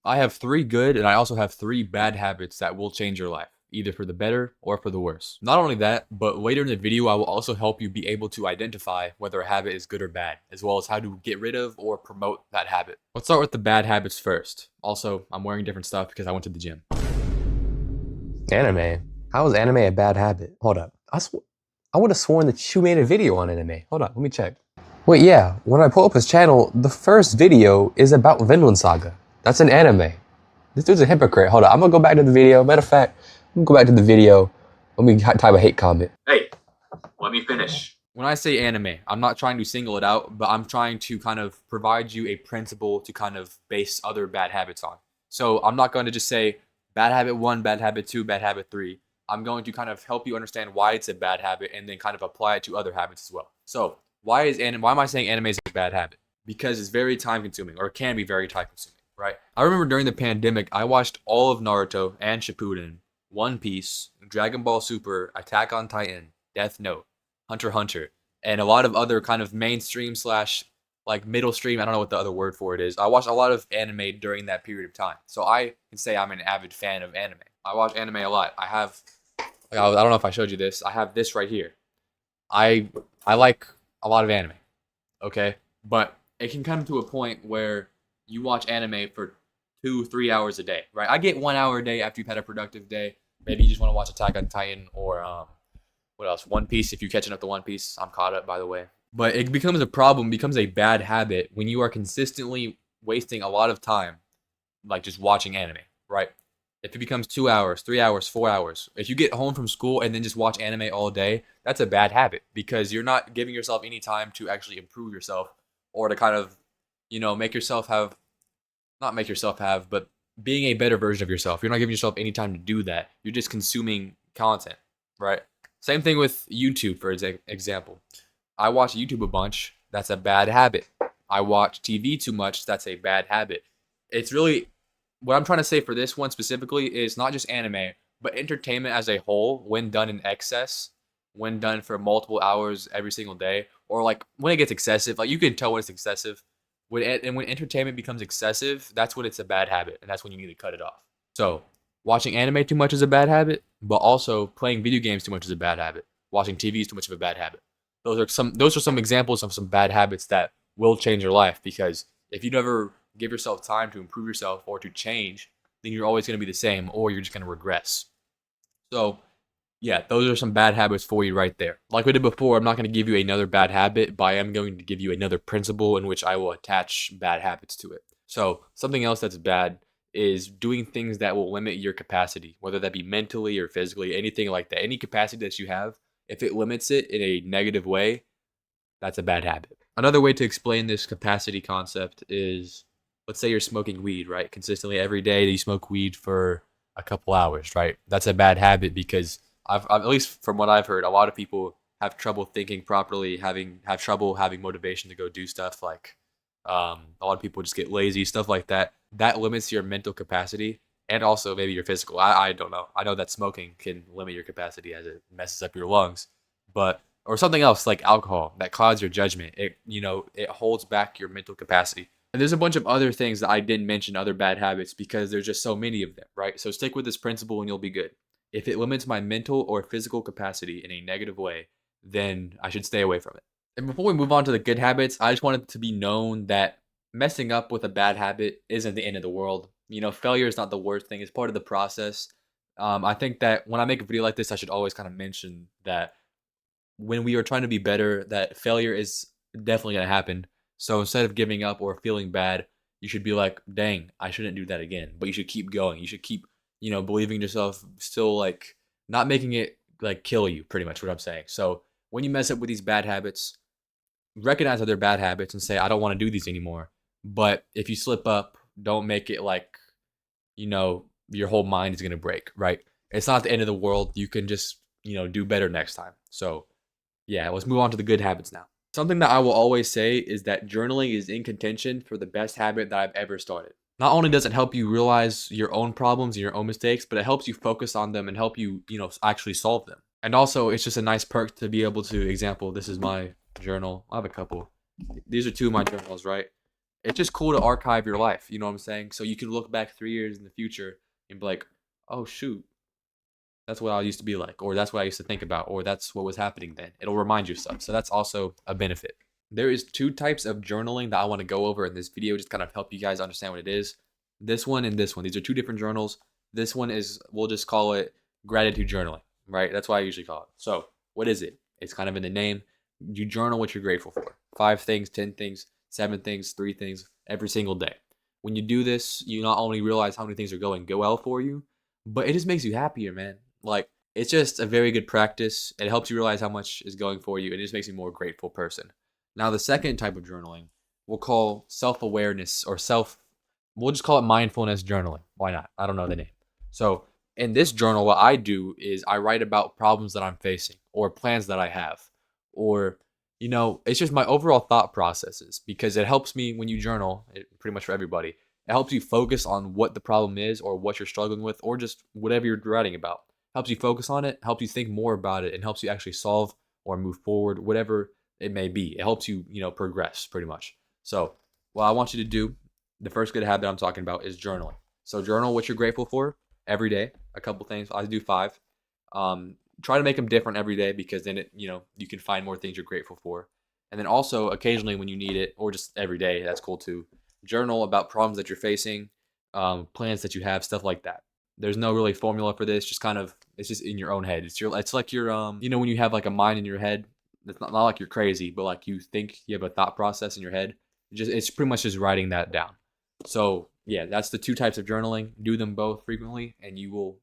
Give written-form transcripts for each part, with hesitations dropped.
I have 3 good and I also have 3 bad habits that will change your life, either for the better or for the worse. Not only that, but later in the video, I will also help you be able to identify whether a habit is good or bad, as well as how to get rid of or promote that habit. Let's start with the bad habits first. Also, I'm wearing different stuff because I went to the gym. Anime? How is anime a bad habit? Hold up. I would have sworn that you made a video on anime. Hold up, let me check. Wait, yeah, when I pull up his channel, the first video is about Vinland Saga. That's an anime. This dude's a hypocrite. Hold up, I'm gonna go back to the video. Matter of fact, I'm gonna go back to the video. Let me type a hate comment. Hey, let me finish. When I say anime, I'm not trying to single it out, but I'm trying to kind of provide you a principle to kind of base other bad habits on. So I'm not going to just say bad habit 1, bad habit 2, bad habit 3. I'm going to kind of help you understand why it's a bad habit and then kind of apply it to other habits as well. So why am I saying anime is a bad habit? Because it's very time consuming, or it can be very time consuming, right? I remember during the pandemic, I watched all of Naruto and Shippuden, One Piece, Dragon Ball Super, Attack on Titan, Death Note, Hunter x Hunter, and a lot of other kind of mainstream slash like middle stream. I don't know what the other word for it is. I watched a lot of anime during that period of time, so I can say I'm an avid fan of anime. I watch anime a lot. I don't know if I showed you this. I have this right here. I I like a lot of anime. Okay, but it can come to a point where you watch anime for 2, 3 hours a day, right? I get 1 hour a day after you've had a productive day. Maybe you just want to watch Attack on Titan or what else? One Piece. If you're catching up to One Piece, I'm caught up, by the way. But it becomes a problem, becomes a bad habit when you are consistently wasting a lot of time, like just watching anime, right? If it becomes 2 hours, 3 hours, 4 hours, if you get home from school and then just watch anime all day, that's a bad habit because you're not giving yourself any time to actually improve yourself or to kind of, make yourself have, not make yourself have, but being a better version of yourself. You're not giving yourself any time to do that. You're just consuming content, right? Same thing with YouTube, for example. I watch YouTube a bunch. That's a bad habit. I watch TV too much. That's a bad habit. It's really what I'm trying to say for this one specifically is not just anime, but entertainment as a whole, when done in excess, when done for multiple hours every single day, or like when it gets excessive, like you can tell when it's excessive. When entertainment becomes excessive, that's when it's a bad habit, and that's when you need to cut it off. So, watching anime too much is a bad habit, but also playing video games too much is a bad habit. Watching TV is too much of a bad habit. Those are some examples of some bad habits that will change your life because if you never give yourself time to improve yourself or to change, then you're always going to be the same or you're just going to regress. So, yeah, those are some bad habits for you right there. Like we did before, I'm not going to give you another bad habit, but I am going to give you another principle in which I will attach bad habits to it. So, something else that's bad is doing things that will limit your capacity, whether that be mentally or physically, anything like that. Any capacity that you have, if it limits it in a negative way, that's a bad habit. Another way to explain this capacity concept is let's say you're smoking weed, right? Consistently every day you smoke weed for a couple hours, right? That's a bad habit because at least from what I've heard, a lot of people have trouble thinking properly, have trouble having motivation to go do stuff like a lot of people just get lazy, stuff like that. That limits your mental capacity and also maybe your physical. I don't know. I know that smoking can limit your capacity as it messes up your lungs, but or something else like alcohol that clouds your judgment. It holds back your mental capacity. And there's a bunch of other things that I didn't mention, other bad habits, because there's just so many of them, right? So stick with this principle and you'll be good. If it limits my mental or physical capacity in a negative way, then I should stay away from it. And before we move on to the good habits, I just wanted to be known that messing up with a bad habit isn't the end of the world. Failure is not the worst thing, it's part of the process. I think that when I make a video like this, I should always kind of mention that when we are trying to be better, that failure is definitely going to happen. So instead of giving up or feeling bad, you should be like, dang, I shouldn't do that again. But you should keep going. You should keep, believing in yourself, still like not making it like kill you, pretty much what I'm saying. So when you mess up with these bad habits, recognize that they're bad habits and say, I don't want to do these anymore. But if you slip up, don't make it like, your whole mind is going to break, right? It's not the end of the world. You can just, do better next time. So yeah, let's move on to the good habits now. Something that I will always say is that journaling is in contention for the best habit that I've ever started. Not only does it help you realize your own problems and your own mistakes, but it helps you focus on them and help you, actually solve them. And also, it's just a nice perk to be able to, example, this is my journal. I have a couple. These are two of my journals, right? It's just cool to archive your life. You know what I'm saying? So you can look back 3 years in the future and be like, oh shoot, that's what I used to be like, or that's what I used to think about, or that's what was happening then. It'll remind you of stuff. So that's also a benefit. There is two types of journaling that I want to go over in this video, just kind of help you guys understand what it is. This one and this one. These are two different journals. This one is, we'll just call it gratitude journaling, right? That's what I usually call it. So what is it? It's kind of in the name. You journal what you're grateful for. 5 things, 10 things, 7 things, 3 things every single day. When you do this, you not only realize how many things are going well for you, but it just makes you happier, man. Like, it's just a very good practice. It helps you realize how much is going for you. It just makes you a more grateful person. Now, the second type of journaling we'll call self-awareness or we'll just call it mindfulness journaling. Why not? I don't know the name. So in this journal, what I do is I write about problems that I'm facing or plans that I have, or, it's just my overall thought processes, because it helps me when you journal, pretty much for everybody. It helps you focus on what the problem is or what you're struggling with or just whatever you're writing about. Helps you focus on it, helps you think more about it, and helps you actually solve or move forward, whatever it may be. It helps you, progress pretty much. So, what I want you to do, the first good habit I'm talking about is journaling. So, journal what you're grateful for every day. A couple things. I do 5. Try to make them different every day, because then you can find more things you're grateful for. And then also occasionally when you need it, or just every day, that's cool too. Journal about problems that you're facing, plans that you have, stuff like that. There's no really formula for this. Just kind of, it's just in your own head. It's like your when you have like a mind in your head. It's not like you're crazy, but like you think you have a thought process in your head. It's pretty much just writing that down. So yeah, that's the 2 types of journaling. Do them both frequently, and you will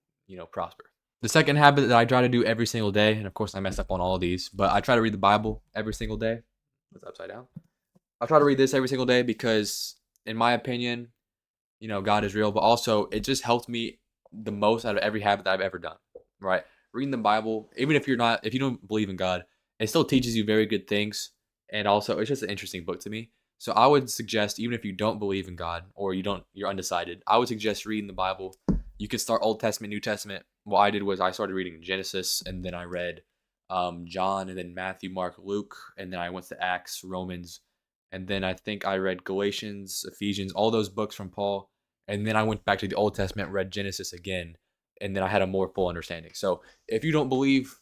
prosper. The second habit that I try to do every single day, and of course I mess up on all of these, but I try to read the Bible every single day. It's upside down. I try to read this every single day because, in my opinion, God is real, but also it just helped me the most out of every habit that I've ever done. Right? Reading the Bible, even if you don't believe in God, it still teaches you very good things, and also it's just an interesting book to me. So I would suggest, even if you don't believe in God or you're undecided, I would suggest reading the Bible. You could start Old Testament, New Testament. What I did was I started reading Genesis, and then I read John, and then Matthew, Mark, Luke, and then I went to Acts, Romans, and then I think I read Galatians, Ephesians, all those books from Paul, and then I went back to the Old Testament, read Genesis again, and then I had a more full understanding. So if you don't believe,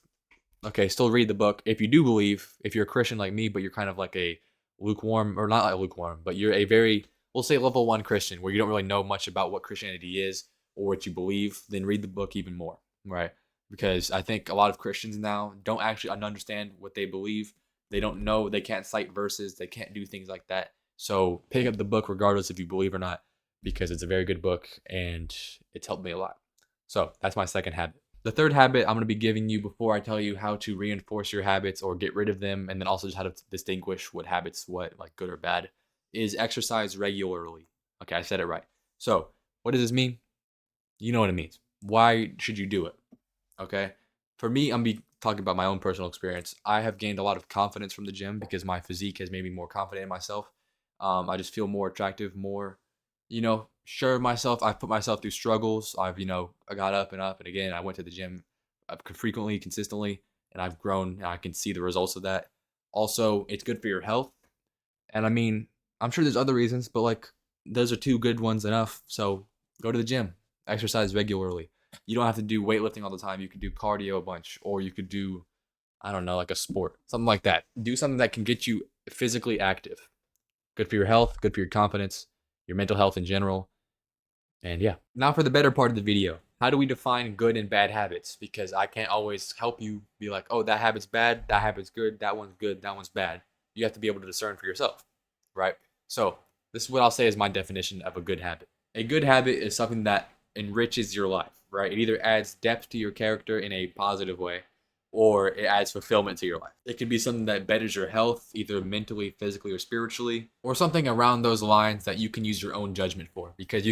okay, still read the book. If you do believe, if you're a Christian like me, but you're kind of like a lukewarm, or not like lukewarm, but you're a very, we'll say level 1 Christian, where you don't really know much about what Christianity is or what you believe, then read the book even more, right? Because I think a lot of Christians now don't actually understand what they believe. They don't know, they can't cite verses, they can't do things like that. So pick up the book regardless if you believe or not, because it's a very good book and it's helped me a lot. So that's my second habit. The third habit I'm going to be giving you before I tell you how to reinforce your habits or get rid of them, and then also just how to distinguish what habits, what like good or bad, is exercise regularly. Okay, I said it right. So what does this mean? You know what it means. Why should you do it? Okay. For me, I'm be talking about my own personal experience. I have gained a lot of confidence from the gym because my physique has made me more confident in myself. I just feel more attractive, more, sure of myself. I've put myself through struggles. I got up and up, and again, I went to the gym frequently, consistently, and I've grown, and I can see the results of that. Also, it's good for your health. And I mean, I'm sure there's other reasons, but like those are 2 good ones enough. So go to the gym, exercise regularly. You don't have to do weightlifting all the time. You could do cardio a bunch, or you could do, I don't know, like a sport, something like that. Do something that can get you physically active. Good for your health, good for your confidence, your mental health in general. And yeah. Now for the better part of the video. How do we define good and bad habits? Because I can't always help you be like, oh, that habit's bad, that habit's good, that one's bad. You have to be able to discern for yourself, right? So this is what I'll say is my definition of a good habit. A good habit is something that enriches your life, right? It either adds depth to your character in a positive way, or it adds fulfillment to your life. It can be something that betters your health, either mentally, physically, or spiritually, or something around those lines that you can use your own judgment for. Because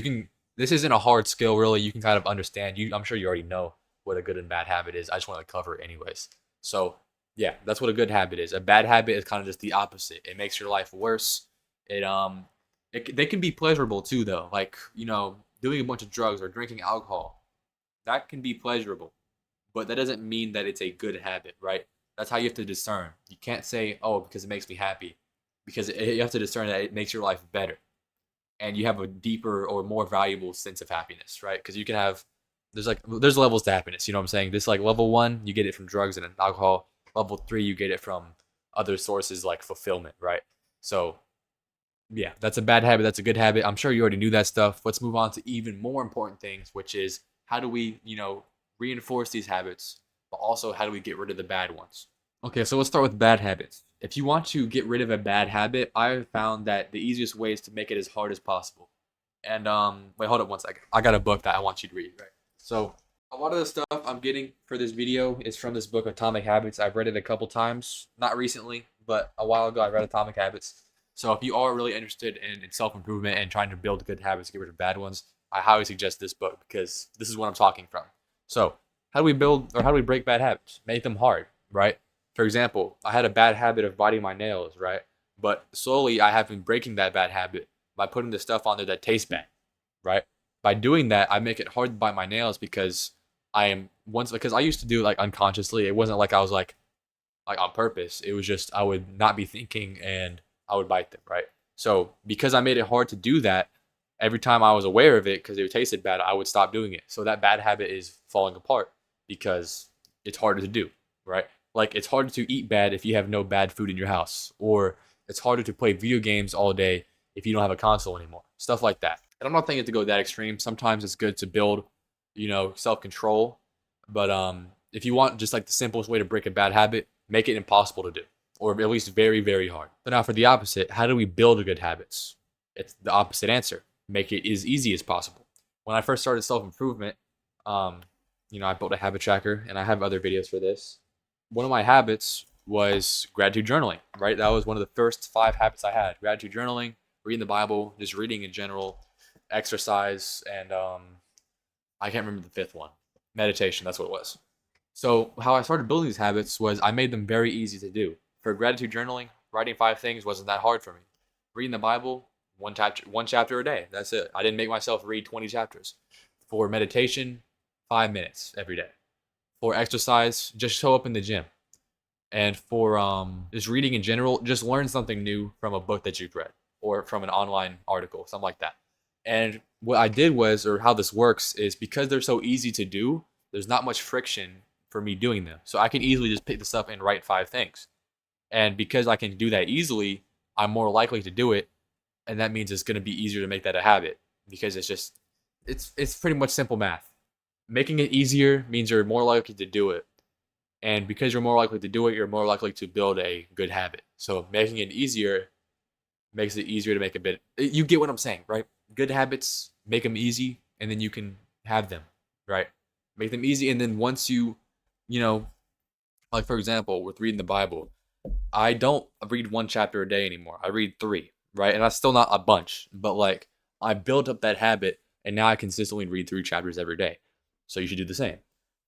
this isn't a hard skill, really. You can kind of understand. I'm sure you already know what a good and bad habit is. I just want to cover it anyways. So yeah, that's what a good habit is. A bad habit is kind of just the opposite. It makes your life worse. They can be pleasurable too, though. Like, doing a bunch of drugs or drinking alcohol. That can be pleasurable, but that doesn't mean that it's a good habit, right? That's how you have to discern. You can't say, oh, because it makes me happy, because you have to discern that it makes your life better. and you have a deeper or more valuable sense of happiness, right? Because you can have there's levels to happiness. You know what I'm saying? This like level one, you get it from drugs and alcohol. Level three, you get it from other sources like fulfillment, right? So yeah, that's a bad habit. That's a good habit. I'm sure you already knew that stuff. Let's move on to even more important things, which is how do we, reinforce these habits, but also how do we get rid of the bad ones? Okay, so let's start with bad habits. If you want to get rid of a bad habit, I have found that the easiest way is to make it as hard as possible. And wait, hold up one second. I got a book that I want you to read, right? So a lot of the stuff I'm getting for this video is from this book, Atomic Habits. I've read it a couple times, not recently, but a while ago I read Atomic Habits. So if you are really interested in self improvement and trying to build good habits, get rid of bad ones, I highly suggest this book because this is what I'm talking from. So how do we build or how do we break bad habits? Make them hard, right? For example, I had a bad habit of biting my nails, right? But slowly I have been breaking that bad habit by putting the stuff on there that tastes bad, right? By doing that, I make it hard to bite my nails because because I used to do it like unconsciously. It wasn't like I was like on purpose. It was just I would not be thinking and I would bite them, right? So because I made it hard to do that, every time I was aware of it because it tasted bad, I would stop doing it. So that bad habit is falling apart because it's harder to do, right? Like it's harder to eat bad if you have no bad food in your house, or it's harder to play video games all day if you don't have a console anymore. Stuff like that. And I'm not thinking to go that extreme. Sometimes it's good to build, self control. But if you want just like the simplest way to break a bad habit, make it impossible to do, or at least very, very hard. But now for the opposite, how do we build good habits? It's the opposite answer. Make it as easy as possible. When I first started self improvement, um, I built a habit tracker, and I have other videos for this. One of my habits was gratitude journaling, right? That was one of the first 5 habits I had: gratitude journaling, reading the Bible, just reading in general, exercise, and I can't remember the fifth one. Meditation, that's what it was. So how I started building these habits was I made them very easy to do. For gratitude journaling, writing 5 things wasn't that hard for me. Reading the Bible, one chapter a day. That's it. I didn't make myself read 20 chapters. For meditation, 5 minutes every day. For exercise, just show up in the gym. And for just reading in general, just learn something new from a book that you've read or from an online article, something like that. And what I did was, or how this works, is because they're so easy to do, there's not much friction for me doing them. So I can easily just pick this up and write 5 things. And because I can do that easily, I'm more likely to do it. And that means it's going to be easier to make that a habit because it's pretty much simple math. Making it easier means you're more likely to do it. And because you're more likely to do it, you're more likely to build a good habit. So making it easier makes it easier to make a bit. You get what I'm saying, right? Good habits, make them easy, and then you can have them, right? Make them easy, and then once you know, like for example, with reading the Bible, I don't read one chapter a day anymore. I read 3, right? And that's still not a bunch, but like I built up that habit, and now I consistently read 3 chapters every day. So you should do the same.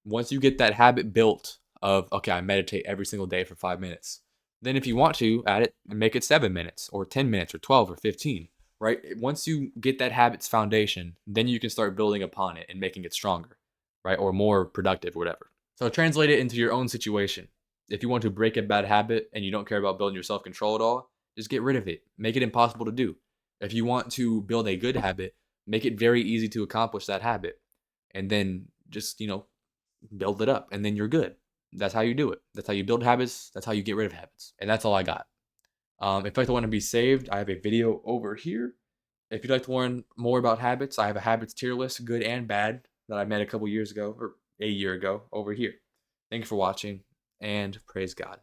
Once you get that habit built of, okay, I meditate every single day for 5 minutes, then if you want to add it and make it 7 minutes or 10 minutes or 12 or 15, right? Once you get that habit's foundation, then you can start building upon it and making it stronger, right? Or more productive, whatever. So translate it into your own situation. If you want to break a bad habit and you don't care about building your self control at all, just get rid of it. Make it impossible to do. If you want to build a good habit, make it very easy to accomplish that habit. And then just, build it up and then you're good. That's how you do it. That's how you build habits. That's how you get rid of habits. And that's all I got. If you'd like to want to be saved, I have a video over here. If you'd like to learn more about habits, I have a habits tier list, good and bad, that I made a couple years ago or a year ago over here. Thank you for watching and praise God.